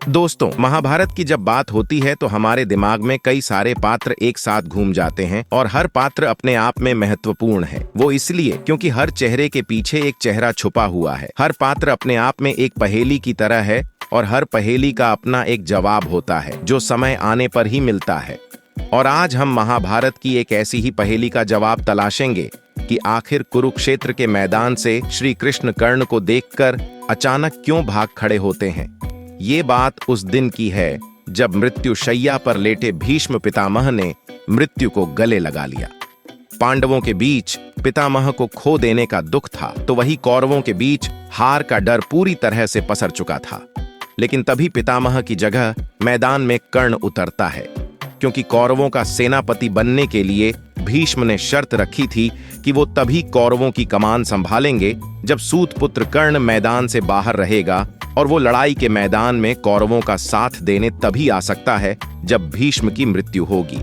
दोस्तों, महाभारत की जब बात होती है तो हमारे दिमाग में कई सारे पात्र एक साथ घूम जाते हैं और हर पात्र अपने आप में महत्वपूर्ण है। वो इसलिए क्योंकि हर चेहरे के पीछे एक चेहरा छुपा हुआ है। हर पात्र अपने आप में एक पहेली की तरह है और हर पहेली का अपना एक जवाब होता है जो समय आने पर ही मिलता है। और आज हम महाभारत की एक ऐसी ही पहेली का जवाब तलाशेंगे कि आखिर कुरुक्षेत्र के मैदान से श्री कृष्ण कर्ण को देखकर अचानक क्यों भाग खड़े होते हैं। ये बात उस दिन की है जब मृत्यु शैया पर लेटे भीष्म पितामह ने मृत्यु को गले लगा लिया। पांडवों के बीच पितामह को खो देने का दुख था तो वही कौरवों के बीच हार का डर पूरी तरह से पसर चुका था। लेकिन तभी पितामह की जगह मैदान में कर्ण उतरता है, क्योंकि कौरवों का सेनापति बनने के लिए भीष्म ने शर्त रखी थी कि वो तभी कौरवों की कमान संभालेंगे जब सूत पुत्र कर्ण मैदान से बाहर रहेगा, और वो लड़ाई के मैदान में कौरवों का साथ देने तभी आ सकता है जब भीष्म की मृत्यु होगी।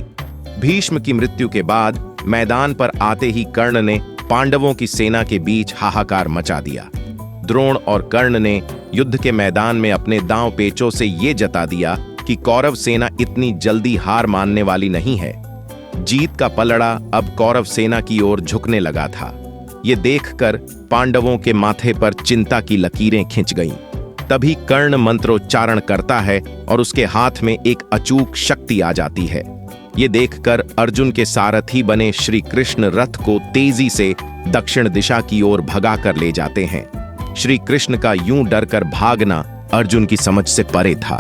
भीष्म की मृत्यु के बाद मैदान पर आते ही कर्ण ने पांडवों की सेना के बीच हाहाकार मचा दिया। द्रोण और कर्ण ने युद्ध के मैदान में अपने दांव पेचों से ये जता दिया कि कौरव सेना इतनी जल्दी हार मानने वाली नहीं है। जीत का पलड़ा अब कौरव सेना की ओर झुकने लगा था। ये देखकर पांडवों के माथे पर चिंता की लकीरें खिंच गईं। तभी कर्ण मंत्रोच्चारण करता है और उसके हाथ में एक अचूक शक्ति आ जाती है। ये देखकर अर्जुन के सारथी बने श्री कृष्ण रथ को तेजी से दक्षिण दिशा की ओर भगा कर ले जाते हैं। श्री कृष्ण का यूं डरकर भागना अर्जुन की समझ से परे था।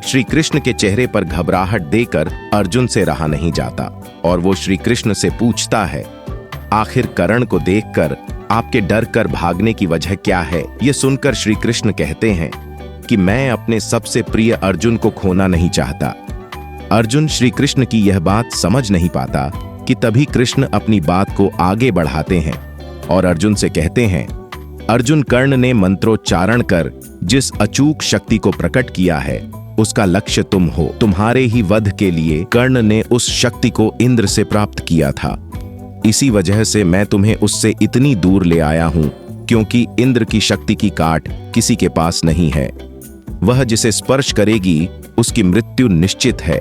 श्री कृष्ण के चेहरे पर घबराहट देकर अर्जुन से रहा नहीं जाता और वो श्री कृष्ण से पूछता है, आखिर कर्ण को देखकर आपके डर कर भागने की वजह क्या है। ये सुनकर श्री कृष्ण कहते हैं कि मैं अपने सबसे प्रिय अर्जुन को खोना नहीं चाहता। अर्जुन श्री कृष्ण की यह बात समझ नहीं पाता कि तभी कृष्ण अपनी बात को आगे बढ़ाते हैं और अर्जुन से कहते हैं, अर्जुन, कर्ण ने मंत्रोच्चारण कर जिस अचूक शक्ति को प्रकट किया है उसका लक्ष्य तुम हो। तुम्हारे ही वध के लिए कर्ण ने उस शक्ति को इंद्र से प्राप्त किया था। इसी वजह से मैं तुम्हें उससे इतनी दूर ले आया हूं, क्योंकि इंद्र की शक्ति की काट किसी के पास नहीं है। वह जिसे स्पर्श करेगी उसकी मृत्यु निश्चित है।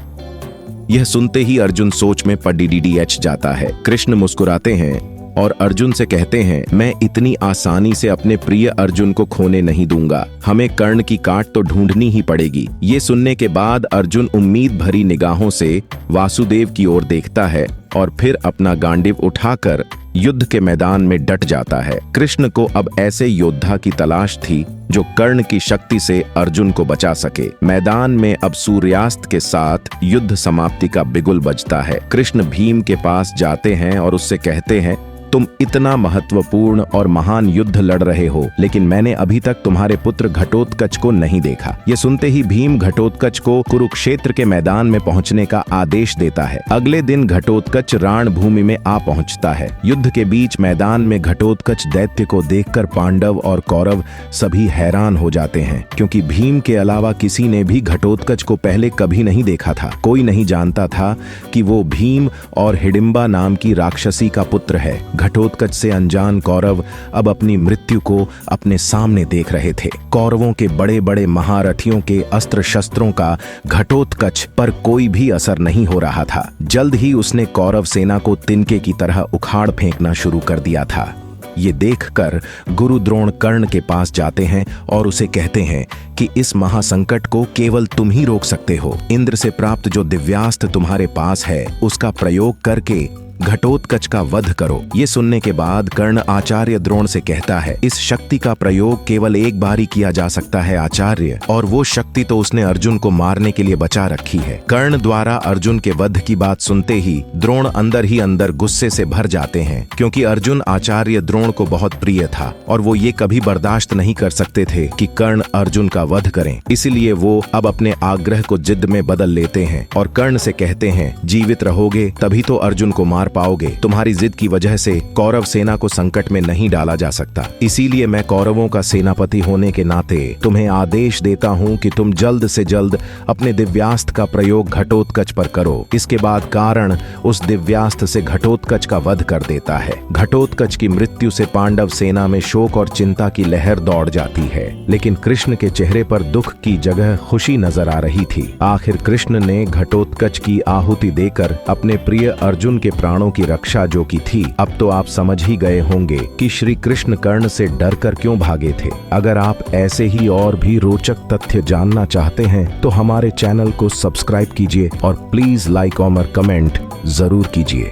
यह सुनते ही अर्जुन सोच में पड़ीडीएच जाता है। कृष्ण मुस्कुराते हैं और अर्जुन से कहते हैं, मैं इतनी आसानी से अपने प्रिय अर्जुन को खोने नहीं दूंगा। हमें कर्ण की काट तो ढूंढनी ही पड़ेगी। ये सुनने के बाद अर्जुन उम्मीद भरी निगाहों से वासुदेव की ओर देखता है और फिर अपना गांडीव उठाकर युद्ध के मैदान में डट जाता है। कृष्ण को अब ऐसे योद्धा की तलाश थी जो कर्ण की शक्ति से अर्जुन को बचा सके। मैदान में अब सूर्यास्त के साथ युद्ध समाप्ति का बिगुल बजता है। कृष्ण भीम के पास जाते हैं और उससे कहते हैं, तुम इतना महत्वपूर्ण और महान युद्ध लड़ रहे हो, लेकिन मैंने अभी तक तुम्हारे पुत्र घटोत्कच को नहीं देखा। ये सुनते ही भीम घटोत्कच को कुरुक्षेत्र के मैदान में पहुंचने का आदेश देता है। अगले दिन घटोत्कच रण भूमि में आ पहुंचता है। युद्ध के बीच मैदान में घटोत्कच दैत्य को देखकर पांडव और कौरव सभी हैरान हो जाते हैं, क्योंकि भीम के अलावा किसी ने भी घटोत्कच को पहले कभी नहीं देखा था। कोई नहीं जानता था कि वो भीम और हिडिंबा नाम की राक्षसी का पुत्र है। घटोत्कच से अनजान कौरव अब अपनी मृत्यु को अपने सामने देख रहे थे। कौरवों के बड़े बड़े महारथियों के अस्त्र शस्त्रों का घटोत्कच पर कोई भी असर नहीं हो रहा था। जल्द ही उसने कौरव सेना को तिनके की तरह उखाड़ फेंकना शुरू कर दिया था। ये देखकर गुरु द्रोण कर्ण के पास जाते हैं और उसे कहते हैं कि इस महासंकट को केवल तुम ही रोक सकते हो। इंद्र से प्राप्त जो दिव्यास्त्र तुम्हारे पास है उसका प्रयोग करके घटोत्कच का वध करो। ये सुनने के बाद कर्ण आचार्य द्रोण से कहता है, इस शक्ति का प्रयोग केवल एक बार ही किया जा सकता है आचार्य, और वो शक्ति तो उसने अर्जुन को मारने के लिए बचा रखी है। कर्ण द्वारा अर्जुन के वध की बात सुनते ही द्रोण अंदर ही अंदर गुस्से से भर जाते हैं, क्योंकि अर्जुन आचार्य द्रोण को बहुत प्रिय था और वो ये कभी बर्दाश्त नहीं कर सकते थे कि कर्ण अर्जुन का वध करें। इसीलिए वो अब अपने आग्रह को जिद में बदल लेते हैं और कर्ण से कहते हैं, जीवित रहोगे तभी तो अर्जुन को मार मार पाओगे। तुम्हारी जिद की वजह से कौरव सेना को संकट में नहीं डाला जा सकता। इसीलिए मैं कौरवों का सेनापति होने के नाते तुम्हें आदेश देता हूं कि तुम जल्द से जल्द अपने दिव्यास्त्र का प्रयोग घटोत्कच पर करो। इसके बाद कारण उस दिव्यास्त्र से घटोत्कच का वध कर देता है। घटोत्कच की मृत्यु से पांडव सेना में शोक और चिंता की लहर दौड़ जाती है, लेकिन कृष्ण के चेहरे पर दुख की जगह खुशी नजर आ रही थी। आखिर कृष्ण ने घटोत्कच की आहुति देकर अपने प्रिय अर्जुन के प्राणों की रक्षा जो की थी। अब तो आप समझ ही गए होंगे कि श्री कृष्ण कर्ण से डरकर क्यों भागे थे। अगर आप ऐसे ही और भी रोचक तथ्य जानना चाहते हैं तो हमारे चैनल को सब्सक्राइब कीजिए और प्लीज लाइक और कमेंट जरूर कीजिए।